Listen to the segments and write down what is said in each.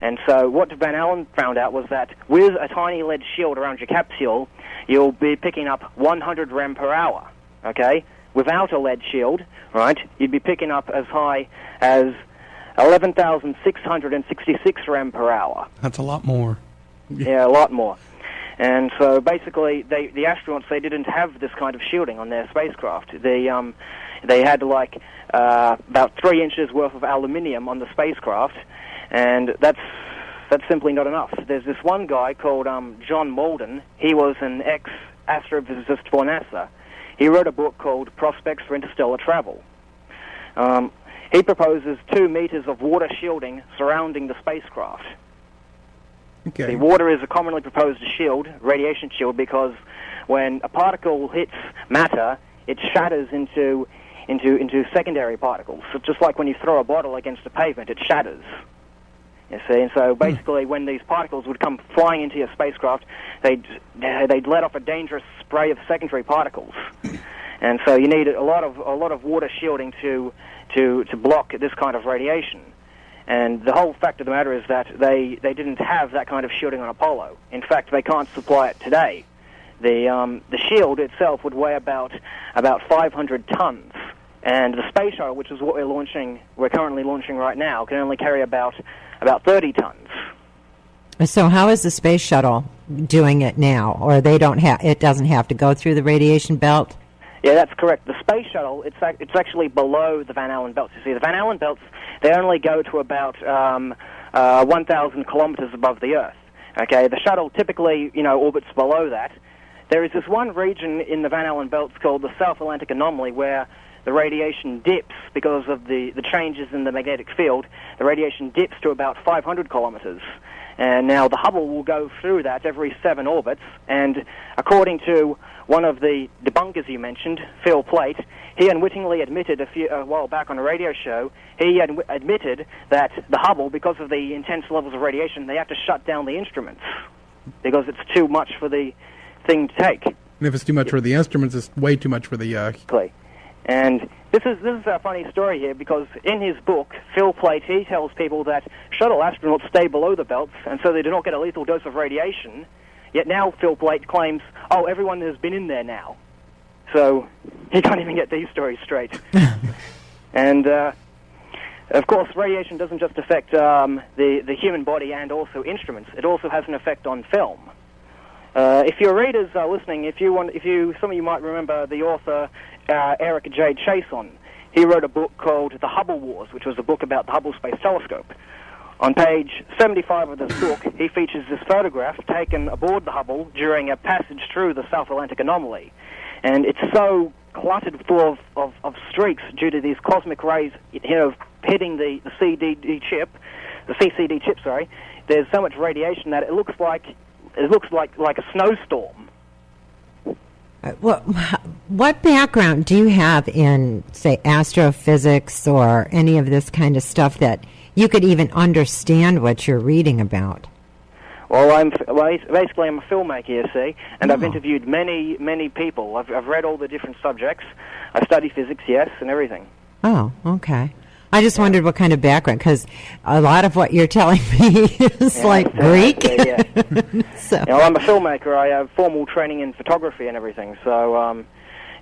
And so what Van Allen found out was that with a tiny lead shield around your capsule, you'll be picking up 100 rem per hour, okay? Without a lead shield, right, you'd be picking up as high as 11,666 rem per hour. That's a lot more. Yeah, a lot more. And so basically, the astronauts, they didn't have this kind of shielding on their spacecraft. They had like about 3 inches worth of aluminium on the spacecraft, and that's simply not enough. There's this one guy called John Malden. He was an ex-astrophysicist for NASA. He wrote a book called Prospects for Interstellar Travel. He proposes 2 meters of water shielding surrounding the spacecraft. Okay. The water is a commonly proposed shield, radiation shield, because when a particle hits matter, it shatters into secondary particles. So just like when you throw a bottle against a pavement, it shatters. You see, and so basically, when these particles would come flying into your spacecraft, they'd let off a dangerous spray of secondary particles, and so you need a lot of water shielding to block this kind of radiation. And the whole fact of the matter is that they didn't have that kind of shielding on Apollo. In fact, they can't supply it today. The shield itself would weigh about 500 tons, and the space shuttle, which is what we're currently launching right now, can only carry about 30 tons. So how is the space shuttle doing it now? Or it doesn't have to go through the radiation belt? Yeah, that's correct. The space shuttle, it's actually below the Van Allen belts. You see, the Van Allen belts, they only go to about 1,000 kilometers above the Earth. Okay, the shuttle typically, orbits below that. There is this one region in the Van Allen belts called the South Atlantic Anomaly where the radiation dips because of the changes in the magnetic field. The radiation dips to about 500 kilometers. And now the Hubble will go through that every 7 orbits, and according to one of the debunkers you mentioned, Phil Plait, he unwittingly admitted a while back on a radio show, he admitted that the Hubble, because of the intense levels of radiation, they have to shut down the instruments because it's too much for the thing to take. And if it's too much for the instruments, it's way too much for the... And this is a funny story here, because in his book, Phil Plait, he tells people that shuttle astronauts stay below the belts, and so they do not get a lethal dose of radiation. Yet now Phil Plait claims, everyone has been in there now. So he can't even get these stories straight. And, of course, radiation doesn't just affect the human body and also instruments. It also has an effect on film. If your readers are listening, some of you might remember the author Eric J. Chason. He wrote a book called The Hubble Wars, which was a book about the Hubble Space Telescope. On page 75 of this book, he features this photograph taken aboard the Hubble during a passage through the South Atlantic Anomaly. And it's so cluttered full of streaks due to these cosmic rays, hitting the CCD chip. There's so much radiation that it looks like a snowstorm. Well, what background do you have in, say, astrophysics or any of this kind of stuff that you could even understand what you're reading about? Well, basically I'm a filmmaker, you see, and I've interviewed many people. I've read all the different subjects. I study physics, yes, and everything. Oh, okay. I just wondered what kind of background, because a lot of what you're telling me is Greek. So. I'm a filmmaker. I have formal training in photography and everything. So,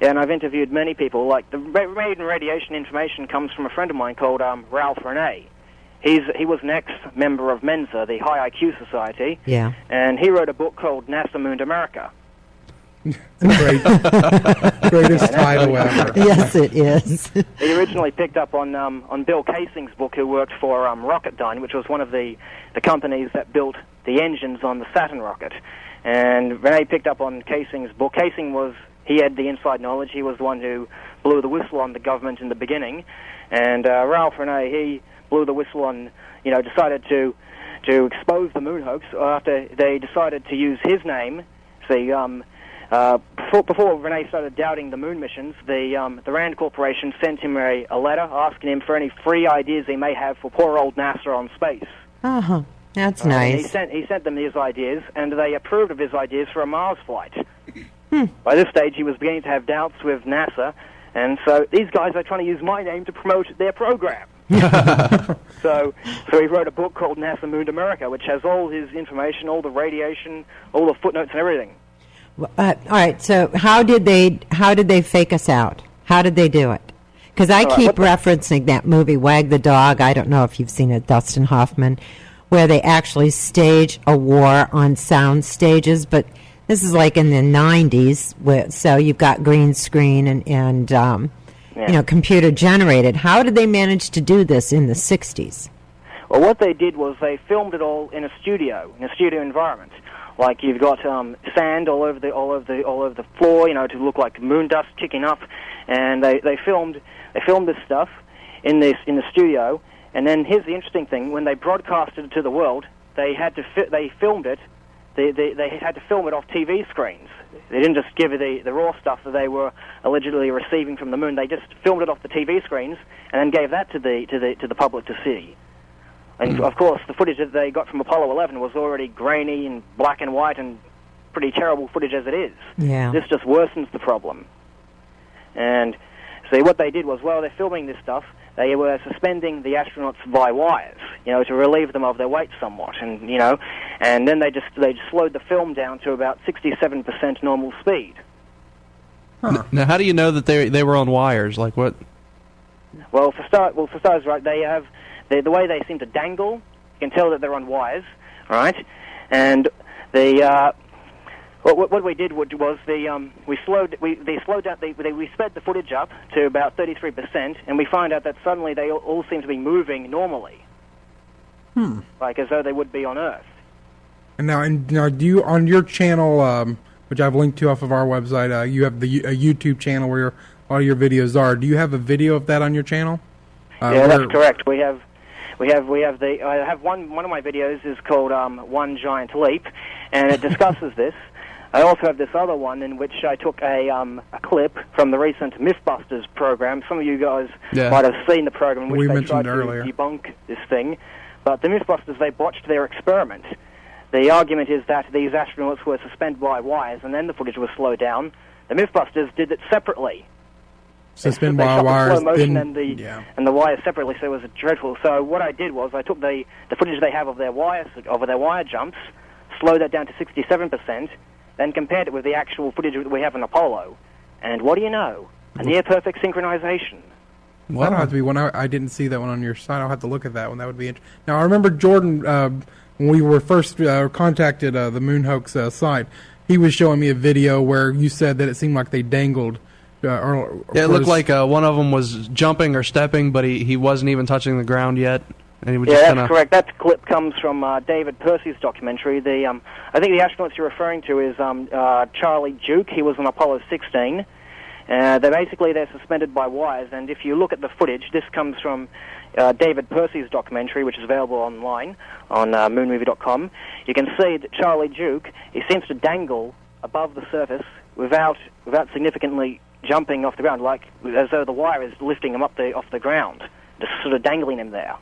and I've interviewed many people. Like the maiden radiation information comes from a friend of mine called Ralph Renee. He was an ex-member of Mensa, the High IQ Society. Yeah. And he wrote a book called NASA Mooned America. Greatest title ever. Yes, it is. He originally picked up on Bill Casing's book, who worked for Rocketdyne, which was one of the companies that built the engines on the Saturn rocket. And Renee picked up on Casing's book. He had the inside knowledge. He was the one who blew the whistle on the government in the beginning. And Ralph Renee, he blew the whistle on, decided to expose the moon hoax after they decided to use his name. See, before Renee started doubting the moon missions, the Rand Corporation sent him a letter asking him for any free ideas he may have for poor old NASA on space. Uh-huh. That's nice. He sent them his ideas, and they approved of his ideas for a Mars flight. By this stage, he was beginning to have doubts with NASA, and so these guys are trying to use my name to promote their program. So he wrote a book called NASA Mooned America, which has all his information, all the radiation, all the footnotes and everything. All right. So how did they fake us out? How did they do it? Because I keep referencing that movie Wag the Dog. I don't know if you've seen it, Dustin Hoffman, where they actually stage a war on sound stages. But this is like in the 90s, so you've got green screen and computer generated. How did they manage to do this in the 60s? Well, what they did was they filmed it all in a studio environment. Like you've got sand all over the floor, to look like moon dust kicking up, and they filmed this stuff in the studio. And then here's the interesting thing: when they broadcasted it to the world, they filmed it. They had to film it off TV screens. They didn't just give it the raw stuff that they were allegedly receiving from the moon. They just filmed it off the TV screens and then gave that to the public to see. And of course, the footage that they got from Apollo 11 was already grainy and black and white and pretty terrible footage as it is. Yeah. This just worsens the problem. And see, what they did was, while they're filming this stuff, they were suspending the astronauts by wires, to relieve them of their weight somewhat, and then they just slowed the film down to about 67% normal speed. Huh. Now, how do you know that they were on wires? Like what? Well, for starters, right, they have the way they seem to dangle. You can tell that they're on wires, right? And what we did was we sped the footage up to about 33%, and we find out that suddenly they all seem to be moving normally, like as though they would be on Earth. And now, do you, on your channel, which I've linked to off of our website, you have a YouTube channel where a lot of your videos are. Do you have a video of that on your channel? Yeah, that's correct. I have one of my videos is called One Giant Leap, and it discusses this. I also have this other one in which I took a clip from the recent Mythbusters program. Some of you guys might have seen the program in which they tried to debunk this thing. But the Mythbusters, they botched their experiment. The argument is that these astronauts were suspended by wires and then the footage was slowed down. The Mythbusters did it separately. Suspend by wires, and the wires separately, so it was dreadful. So what I did was I took the footage they have of their wire jumps, slowed that down to 67%, then compared it with the actual footage that we have in Apollo. And what do you know? A near-perfect synchronization. Well, that'll have to be one. I didn't see that one on your site. I'll have to look at that one. That would be interesting. Now, I remember Jordan, when we were first contacted the Moon Hoax site, he was showing me a video where you said that it seemed like they dangled. It looked like one of them was jumping or stepping, but he wasn't even touching the ground yet. And he would just that's correct. That clip comes from David Percy's documentary. I think the astronauts you're referring to is Charlie Duke. He was on Apollo 16. They're suspended by wires, and if you look at the footage, this comes from David Percy's documentary, which is available online on moonmovie.com. You can see that Charlie Duke, he seems to dangle above the surface without significantly jumping off the ground, like as though the wire is lifting him off the ground, just sort of dangling him there.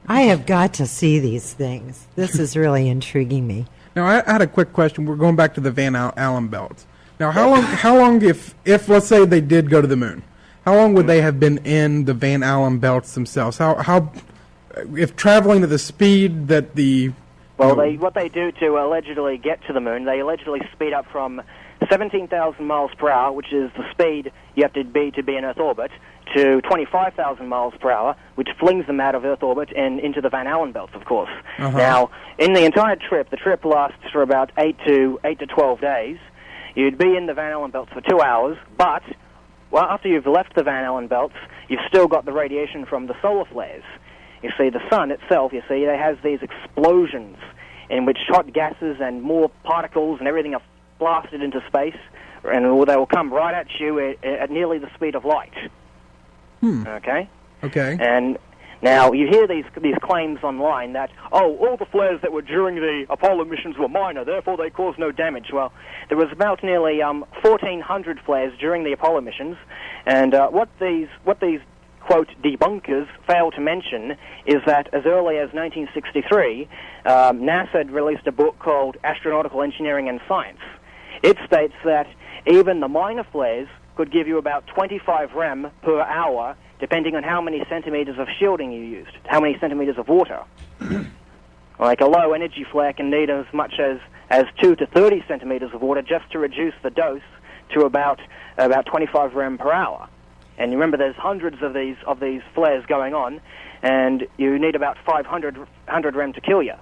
I have got to see these things. This is really intriguing me. Now, I had a quick question. We're going back to the Van Allen belts. Now, how long, if let's say they did go to the moon, how long would they have been in the Van Allen belts themselves? How if traveling at the speed that the... Well, what they do to allegedly get to the moon, they allegedly speed up from 17,000 miles per hour, which is the speed you have to be in Earth orbit, to 25,000 miles per hour, which flings them out of Earth orbit and into the Van Allen belts, of course. Now, in the entire trip, the trip lasts for about 8 to 12 days. You'd be in the Van Allen belts for 2 hours, but after you've left the Van Allen belts, you've still got the radiation from the solar flares. You see, the sun itself, it has these explosions in which hot gases and more particles and everything are blasted into space, and they will come right at you at nearly the speed of light. Okay? And now you hear these claims online that, all the flares that were during the Apollo missions were minor, therefore they caused no damage. Well, there was about nearly 1,400 flares during the Apollo missions, and what these quote debunkers fail to mention is that as early as 1963, NASA had released a book called Astronautical Engineering and Science. It states that even the minor flares could give you about 25 rem per hour depending on how many centimeters of shielding you used, how many centimeters of water. Like a low-energy flare can need as much as 2 to 30 centimeters of water just to reduce the dose to about 25 rem per hour. And you remember there's hundreds of these flares going on, and you need about 500 rem to kill you.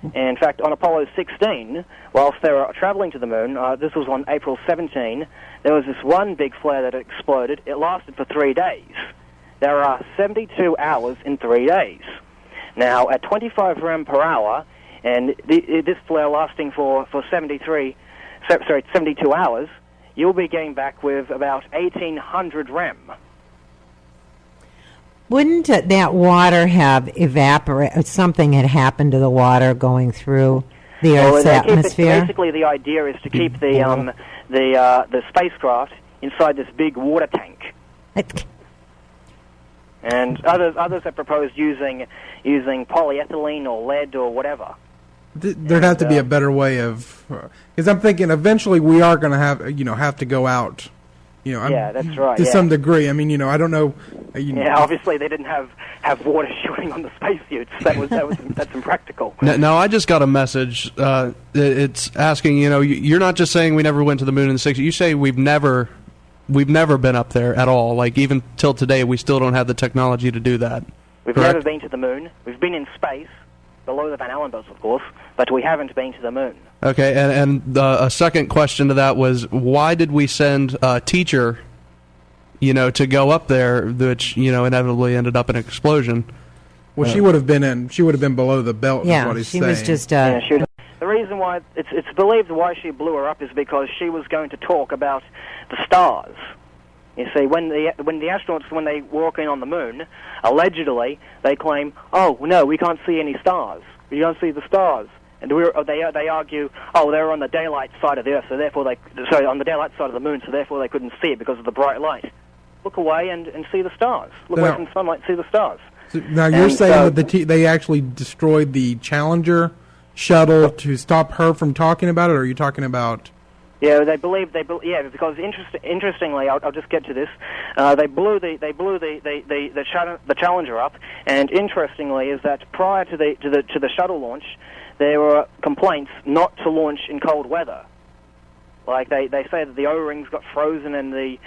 And in fact, on Apollo 16, whilst they were traveling to the moon, this was on April 17, there was this one big flare that exploded. It lasted for 3 days. There are 72 hours in 3 days. Now, at 25 rem per hour, and this flare lasting for 72 hours, you'll be getting back with about 1,800 rem. Wouldn't that water have evaporated? Something had happened to the water going through the Earth's atmosphere? Basically, the idea is to keep the spacecraft inside this big water tank. And others have proposed using polyethylene or lead or whatever. There'd have to be a better way of, because I'm thinking eventually we are going to have to go out. That's right. To some degree. I mean, I don't know. Obviously they didn't have water shooting on the spacesuits. That's impractical. No, I just got a message. It's asking, you're not just saying we never went to the moon in the 60s. You say we've never been up there at all. Like, even till today, we still don't have the technology to do that. We've correct? Never been to the moon. We've been in space, below the Van Allen belts, of course, but we haven't been to the moon. Okay, and a second question to that was, why did we send a teacher, to go up there, which, inevitably ended up in an explosion? Well, she would have been below the belt, is what he's saying. Yeah, she was just... The reason why it's believed why she blew her up is because she was going to talk about the stars. You see, when the astronauts, when they walk in on the moon, allegedly they claim, "Oh no, we can't see any stars. We can't see the stars." And they argue, "Oh, they were on the daylight side of the Earth, so therefore on the daylight side of the moon, so therefore they couldn't see it because of the bright light." Look away and see the stars. Look away from the sunlight, see the stars. So now you're saying that they actually destroyed the Challenger shuttle to stop her from talking about it, or are you talking about? Yeah, they believe. Because interestingly, I'll just get to this. They blew the Challenger up, and interestingly, is that prior to the shuttle launch, there were complaints not to launch in cold weather. Like they say that the O-rings got frozen and the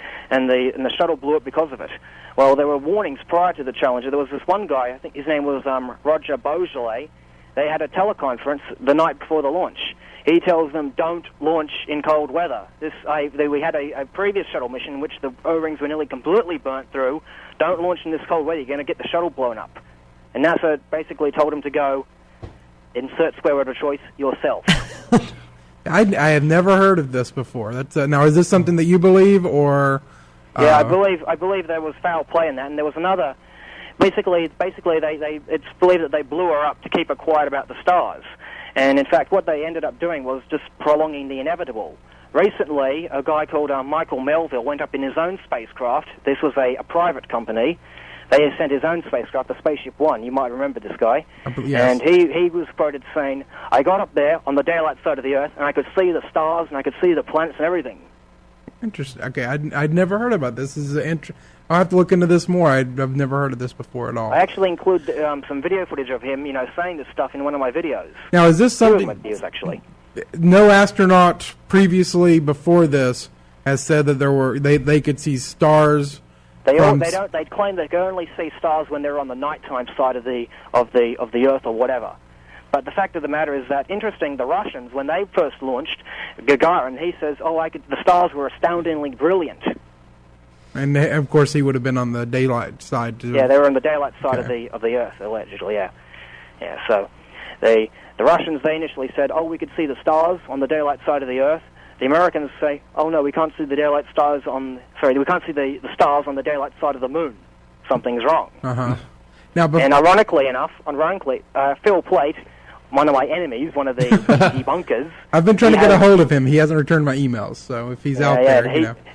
shuttle blew up because of it. Well, there were warnings prior to the Challenger. There was this one guy, I think his name was Roger Beaujolais. They had a teleconference the night before the launch. He tells them, don't launch in cold weather. We had a previous shuttle mission in which the O-rings were nearly completely burnt through. Don't launch in this cold weather. You're going to get the shuttle blown up. And NASA basically told him to go, insert square word of choice, yourself. I have never heard of this before. That's now, is this something that you believe, or? Yeah, I believe there was foul play in that, and there was another. Basically, it's believed that they blew her up to keep her quiet about the stars. And in fact, what they ended up doing was just prolonging the inevitable. Recently, a guy called Michael Melville went up in his own spacecraft. This was a private company. They sent his own spacecraft, the Spaceship One. You might remember this guy. Yes. And he was quoted saying, "I got up there on the daylight side of the Earth, and I could see the stars, and I could see the planets and everything." Interesting. Okay, I'd never heard about this. I'll have to look into this more. I've never heard of this before at all. I actually include some video footage of him, saying this stuff in one of my videos. Now, is this something? Two of my videos, actually. No astronaut previously before this has said that they could see stars. They claim they can only see stars when they're on the nighttime side of the Earth or whatever. But the fact of the matter is that, interesting, the Russians, when they first launched Gagarin, he says, the stars were astoundingly brilliant. And of course, he would have been on the daylight side too. Yeah, they were on the daylight side of the Earth, allegedly. Yeah. So the Russians, they initially said, we could see the stars on the daylight side of the Earth. The Americans say, no, we can't see the daylight stars we can't see the stars on the daylight side of the moon. Something's wrong. Uh-huh. And ironically enough, Phil Plait, one of my enemies, one of the debunkers. I've been trying to get a hold of him. He hasn't returned my emails, so if he's out there,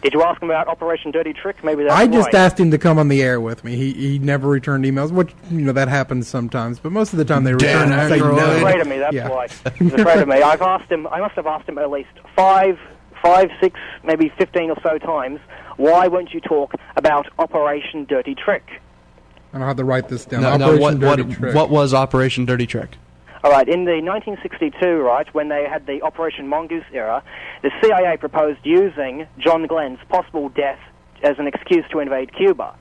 Did you ask him about Operation Dirty Trick? Maybe that's I just asked him to come on the air with me. He never returned emails, which, that happens sometimes, but most of the time they return and say no. He's afraid of me, that's why. He's afraid of me. I must have asked him at least five 5, 6, maybe 15 or so times, why won't you talk about Operation Dirty Trick? I don't have to write this down. What was Operation Dirty Trick? All right, in the 1962, right, when they had the Operation Mongoose era, the CIA proposed using John Glenn's possible death as an excuse to invade Cuba.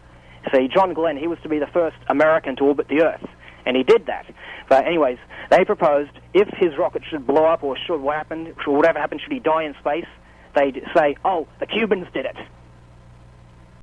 See, John Glenn, he was to be the first American to orbit the Earth, and he did that. But anyways, they proposed if his rocket should blow up or whatever happened, should he die in space, they'd say, oh, the Cubans did it.